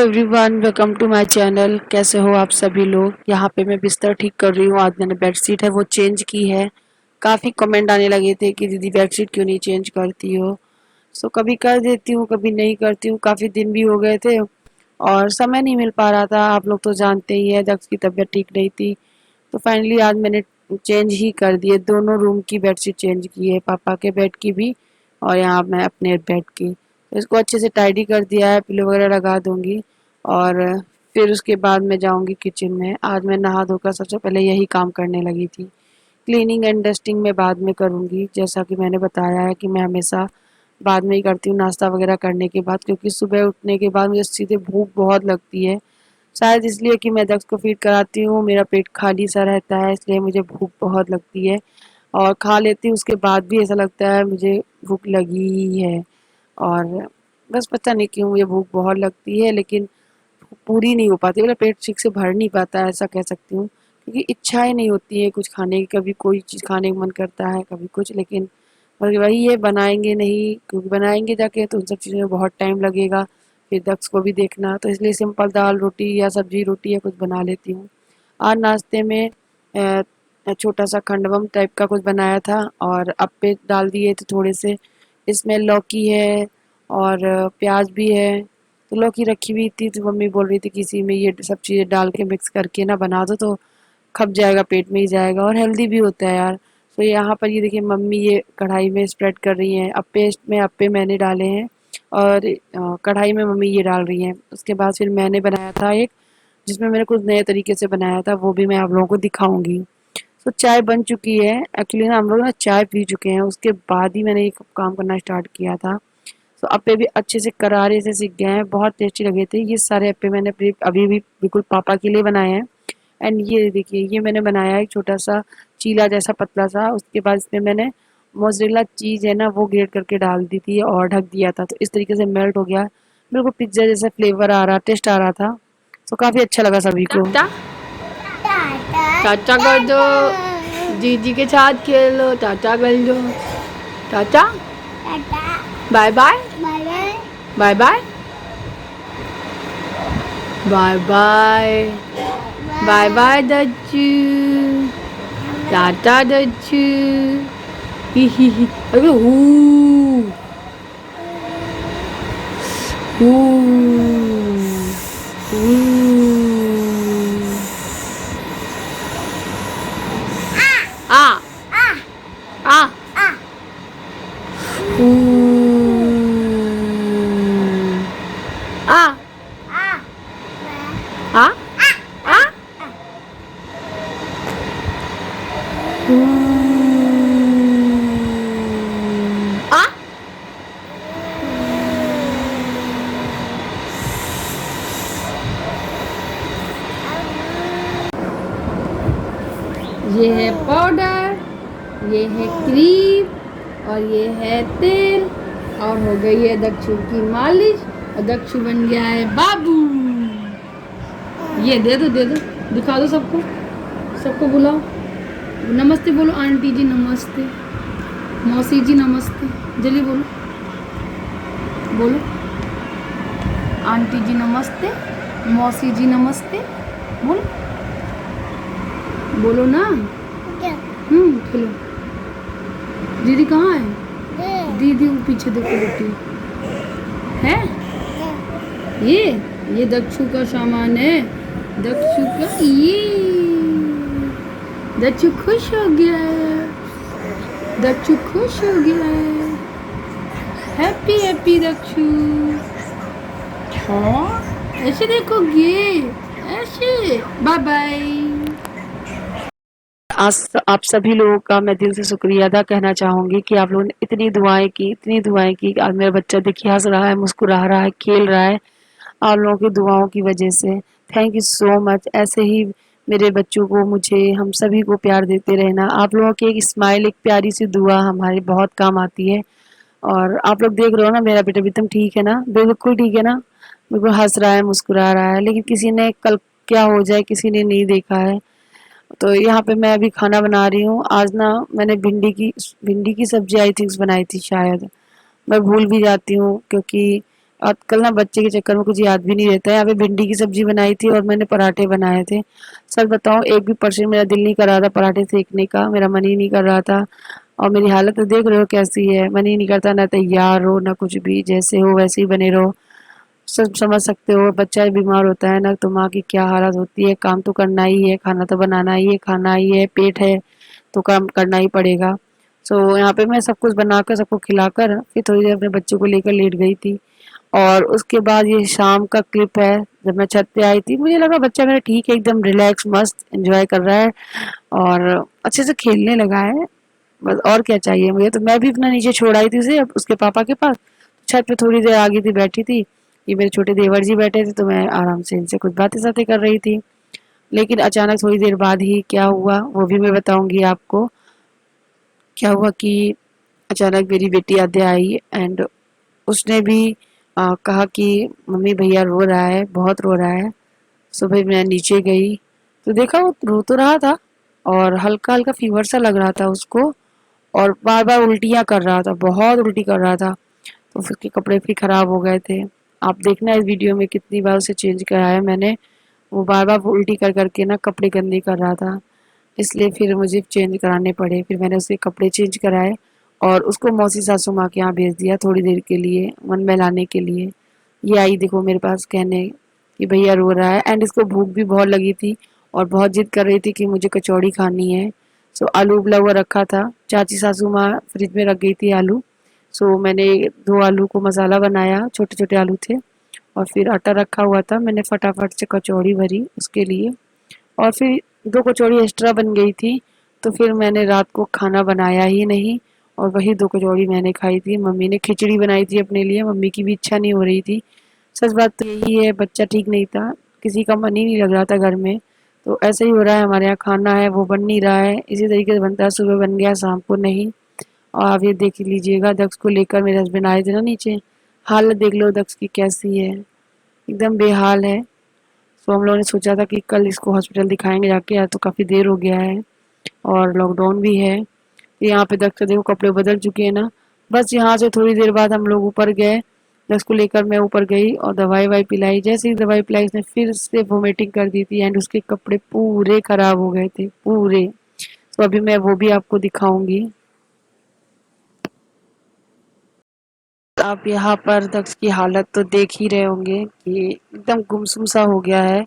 Everyone, welcome to my channel. कैसे हो आप सभी लोग। यहाँ पे मैं बिस्तर ठीक कर रही हूँ। आज मैंने बेडशीट है वो चेंज की है। काफ़ी कमेंट आने लगे थे कि दीदी बेडशीट क्यों नहीं चेंज करती हो। सो कभी कर देती हूँ, कभी नहीं करती हूँ। काफ़ी दिन भी हो गए थे और समय नहीं मिल पा रहा था। आप लोग तो जानते ही है, दक्ष की तबीयत ठीक नहीं थी। तो फाइनली आज मैंने चेंज ही कर दिए। दोनों रूम की बेडशीट चेंज की है, पापा के बेड की भी और यहाँ मैं अपने बेड की। तो इसको अच्छे से टाइडी कर दिया है, पिलो वगैरह लगा दूंगी और फिर उसके बाद मैं जाऊंगी किचन में। आज मैं नहा धोकर सबसे पहले यही काम करने लगी थी। क्लीनिंग एंड डस्टिंग मैं बाद में करूंगी, जैसा कि मैंने बताया है कि मैं हमेशा बाद में ही करती हूँ नाश्ता वगैरह करने के बाद, क्योंकि सुबह उठने के बाद मुझे सीधे भूख बहुत लगती है। शायद इसलिए कि मैं दक्ष को फीड कराती हूँ, मेरा पेट खाली सा रहता है, इसलिए मुझे भूख बहुत लगती है और खा लेती हूँ। उसके बाद भी ऐसा लगता है मुझे भूख लगी ही है और बस पता नहीं क्यों मुझे भूख बहुत लगती है, लेकिन पूरी नहीं हो पाती। मेरा पेट ठीक से भर नहीं पाता है, ऐसा कह सकती हूँ, क्योंकि इच्छाएं नहीं होती है कुछ खाने की। कभी कोई चीज़ खाने का मन करता है, कभी कुछ, लेकिन और वही है, बनाएंगे नहीं, क्योंकि बनाएंगे जाके तो उन सब चीज़ों में बहुत टाइम लगेगा। फिर दक्ष को भी देखना, तो इसलिए सिंपल दाल रोटी या सब्जी रोटी या कुछ बना लेती हूँ। आज नाश्ते में छोटा सा खंडवम टाइप का कुछ बनाया था और अप्पे डाल दिए थे थोड़े से। इसमें लौकी है और प्याज भी है। तो लौकी रखी हुई थी तो मम्मी बोल रही थी कि इसी में ये सब चीज़ें डाल के मिक्स करके ना बना दो, तो खप जाएगा, पेट में ही जाएगा और हेल्दी भी होता है यार। तो यहाँ पर ये देखिए मम्मी ये कढ़ाई में स्प्रेड कर रही हैं अप्पे में। अप्पे मैंने डाले हैं और कढ़ाई में मम्मी ये डाल रही हैं। उसके बाद फिर मैंने बनाया था एक, जिसमें मैंने कुछ नए तरीके से बनाया था, वो भी मैं आप लोगों को दिखाऊंगी। तो चाय बन चुकी है। एक्चुअली ना हम लोग ना चाय पी चुके हैं, उसके बाद ही मैंने ये काम करना स्टार्ट किया था। तो अप्पे भी अच्छे से करारे से सीख गए हैं, बहुत टेस्टी लगे थे। ये सारे अप्पे मैंने अभी भी बिल्कुल पापा के लिए बनाए हैं। एंड ये देखिए, ये मैंने बनाया है एक छोटा सा चीला जैसा पतला सा। उसके बाद इसमें मैंने मोज़रेला चीज़ है ना वो ग्रेट करके डाल दी थी और ढक दिया था, तो इस तरीके से मेल्ट हो गया। बिल्कुल पिज्ज़ा जैसा फ्लेवर आ रहा, टेस्ट आ रहा था। तो काफ़ी अच्छा लगा सभी को। टाटा कर दो, जीजी के साथ खेलो, टाटा कर दो, tata, bye bye, bye bye, bye bye, bye bye दज्जू, टाटा दज्जू, ही ही। अरे हू हू हू आ आ हू आ आ आ हू आ। ये है पाउडर, ये है क्रीम और ये है तेल और हो गई है दक्षु की मालिश और दक्षु बन गया है बाबू। ये दे दो, दे दो, दिखा दो सबको, सबको बुलाओ, नमस्ते बोलो, आंटी जी नमस्ते, मौसी जी नमस्ते, जल्दी बोलो, बोलो आंटी जी नमस्ते, मौसी जी नमस्ते, बोलो, बोलो ना। खेलो। दीदी कहाँ है? दीदी वो पीछे देखो बेटी है। ये दक्षु का सामान है, दक्षु का। ये दक्षु खुश हो गया है, दक्षु खुश हो गया है। Happy happy Dakshu. हाँ ऐसे देखोगे, ऐसे। Bye bye. आज आप सभी लोगों का मैं दिल से शुक्रिया अदा कहना चाहूँगी कि आप लोगों ने इतनी दुआएं की, इतनी दुआएं की। आज मेरा बच्चा देखिए हंस रहा है, मुस्कुरा रहा है, खेल रहा है, आप लोगों की दुआओं की वजह से। Thank you so much. ऐसे ही मेरे बच्चों को, मुझे, हम सभी को प्यार देते रहना। आप लोगों की एक स्माइल, एक प्यारी सी दुआ हमारे बहुत काम आती है। और आप लोग देख रहे हो ना मेरा बेटा भी एकदम ठीक है ना, बिल्कुल ठीक है ना, बिल्कुल हंस रहा है, मुस्कुरा रहा है। लेकिन किसी ने कल क्या हो जाए किसी ने नहीं देखा है। तो यहाँ पे मैं अभी खाना बना रही हूँ। आज ना मैंने भिंडी की सब्जी आई थिंक बनाई थी शायद, मैं भूल भी जाती हूँ, क्योंकि आजकल ना बच्चे के चक्कर में कुछ याद भी नहीं रहता है। यहाँ पे भिंडी की सब्जी बनाई थी और मैंने पराठे बनाए थे। सच बताऊं, एक भी परसेंट मेरा दिल नहीं कर रहा था पराठे सेकने का, मेरा मन ही नहीं कर रहा था। और मेरी हालत तो देख रहे हो कैसी है, मन ही नहीं करता ना तैयार हो ना कुछ भी, जैसे हो वैसे ही बने रहो। सब समझ सकते हो, बच्चा बीमार होता है ना तो माँ की क्या हालत होती है। काम तो करना ही है, खाना तो बनाना ही है, खाना ही है, पेट है तो काम करना ही पड़ेगा। सो यहाँ पे मैं सब कुछ बनाकर सबको खिलाकर फिर थोड़ी देर अपने बच्चों को लेकर लेट गई थी। और उसके बाद ये शाम का क्लिप है, जब मैं छत पे आई थी मुझे लगा बच्चा मेरा ठीक है, एकदम रिलैक्स मस्त एंजॉय कर रहा है और अच्छे से खेलने लगा है। बस और क्या चाहिए मुझे, तो मैं भी अपना नीचे छोड़ आई थी उसे उसके पापा के पास। छत पे थोड़ी देर आगे थी बैठी थी, ये मेरे छोटे देवर जी बैठे थे तो मैं आराम से इनसे कुछ बातें सातें कर रही थी। लेकिन अचानक थोड़ी देर बाद ही क्या हुआ वो भी मैं बताऊंगी आपको। क्या हुआ कि अचानक मेरी बेटी आद्या आई एंड उसने भी कहा कि मम्मी भैया रो रहा है, बहुत रो रहा है। सो भाई मैं नीचे गई तो देखा वो रो तो रहा था और हल्का हल्का फीवर सा लग रहा था उसको और बार बार उल्टियाँ कर रहा था, बहुत उल्टी कर रहा था। तो फिर उसके कपड़े भी खराब हो गए थे। आप देखना इस वीडियो में कितनी बार उसे चेंज कराया मैंने। वो बार बार उल्टी कर करके ना कपड़े गंदे कर रहा था, इसलिए फिर मुझे चेंज कराने पड़े। फिर मैंने उसके कपड़े चेंज कराए और उसको मौसी सासू माँ के यहाँ भेज दिया थोड़ी देर के लिए मन बहलाने के लिए। ये आई देखो मेरे पास कहने कि भैया रो रहा है एंड इसको भूख भी बहुत लगी थी और बहुत जिद कर रही थी कि मुझे कचौड़ी खानी है। सो आलू उबला हुआ रखा था, चाची सासू माँ फ्रिज में रख गई थी आलू। सो मैंने 2 आलू को मसाला बनाया, छोटे छोटे आलू थे, और फिर आटा रखा हुआ था, मैंने फटाफट से कचौड़ी भरी उसके लिए। और फिर 2 कचौड़ी एक्स्ट्रा बन गई थी तो फिर मैंने रात को खाना बनाया ही नहीं और वही 2 कचौड़ी मैंने खाई थी। मम्मी ने खिचड़ी बनाई थी अपने लिए, मम्मी की भी इच्छा नहीं हो रही थी। सच बात तो यही है, बच्चा ठीक नहीं था, किसी का मन ही नहीं लग रहा था घर में। तो ऐसे ही हो रहा है, हमारे यहाँ खाना है वो बन नहीं रहा है, इसी तरीके से बनता है, सुबह बन गया शाम को नहीं। और आप ये देख लीजिएगा, दक्ष को लेकर मेरे हस्बैंड आए थे ना नीचे, हालत देख लो दक्ष की कैसी है, एकदम बेहाल है। तो हम लोगों ने सोचा था कि कल इसको हॉस्पिटल दिखाएंगे जाके, या तो काफ़ी देर हो गया है और लॉकडाउन भी है। यहाँ पे दक्ष देखो कपड़े बदल चुके हैं ना। बस यहाँ से थोड़ी देर बाद हम लोग ऊपर गए, दक्ष को लेकर मैं ऊपर गई और दवाई वाई पिलाई। जैसे ही दवाई पिलाई उसने फिर से वोमिटिंग कर दी थी एंड उसके कपड़े पूरे खराब हो गए थे पूरे। तो अभी मैं वो भी आपको दिखाऊंगी। आप यहाँ पर दक्ष की हालत तो देख ही रहे होंगे कि एकदम गुमसुम सा हो गया है।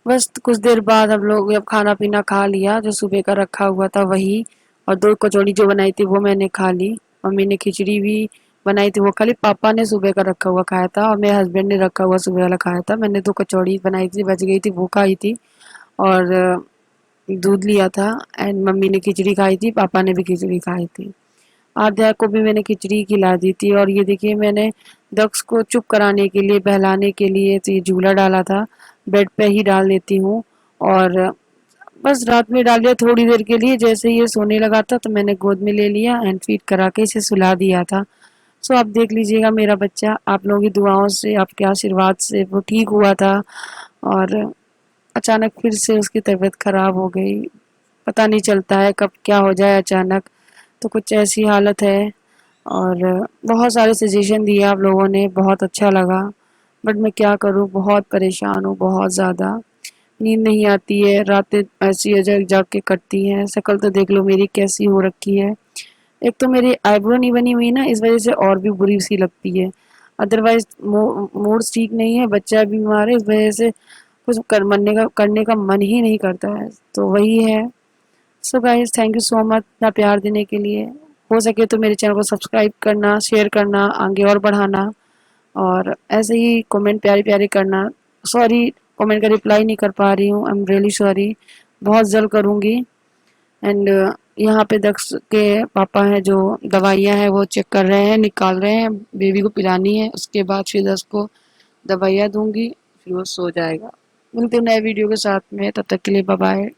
बस कुछ देर बाद हम लोग जब खाना पीना खा लिया, जो सुबह का रखा हुआ था वही, और 2 कचौड़ी जो बनाई थी वो मैंने खा ली। मम्मी ने खिचड़ी भी बनाई थी, वो खाली पापा ने सुबह का रखा हुआ खाया था और मेरे हस्बैंड ने रखा हुआ सुबह वाला खाया था। मैंने 2 कचौड़ी बनाई थी, बच गई थी, वो खाई थी और दूध लिया था एंड मम्मी ने खिचड़ी खाई थी, पापा ने भी खिचड़ी खाई थी। आध्या को भी मैंने खिचड़ी खिला दी थी। और ये देखिए मैंने दक्ष को चुप कराने के लिए, बहलाने के लिए तो ये झूला डाला था, बेड पे ही डाल देती हूँ और बस रात में डाल दिया थोड़ी देर के लिए। जैसे ही ये सोने लगा था तो मैंने गोद में ले लिया एंड फीड करा के इसे सुला दिया था। सो आप देख लीजिएगा मेरा बच्चा आप लोगों की दुआओं से, आपके आशीर्वाद से वो ठीक हुआ था और अचानक फिर से उसकी तबीयत खराब हो गई। पता नहीं चलता है कब क्या हो जाए अचानक, तो कुछ ऐसी हालत है। और बहुत सारे सजेशन दिए आप लोगों ने, बहुत अच्छा लगा, बट मैं क्या करूँ, बहुत परेशान हूँ, बहुत ज़्यादा नींद नहीं आती है, रातें ऐसी अजग जाग के कटती हैं। शक्ल तो देख लो मेरी कैसी हो रखी है, एक तो मेरी आईब्रो नहीं बनी हुई ना, इस वजह से और भी बुरी सी लगती है। अदरवाइज मूड ठीक नहीं है, बच्चा भी बीमार है, इस वजह से कुछ करने का मन ही नहीं करता है। तो वही है। So guys thank you so much इतना प्यार देने के लिए। हो सके तो मेरे चैनल को सब्सक्राइब करना, शेयर करना, आगे और बढ़ाना, और ऐसे ही कमेंट प्यारे प्यारे करना। सॉरी कमेंट का रिप्लाई नहीं कर पा रही हूँ, आई एम रियली सॉरी, बहुत जल्द करूँगी। एंड यहाँ पे दक्ष के पापा हैं जो दवाइयाँ हैं वो चेक कर रहे हैं, निकाल रहे हैं, बेबी को पिलानी है, उसके बाद फिर दक्ष को दवाइयाँ दूंगी, फिर वो सो जाएगा। मिलते हैं नए वीडियो के साथ में, तब तक के लिए बाय बाय।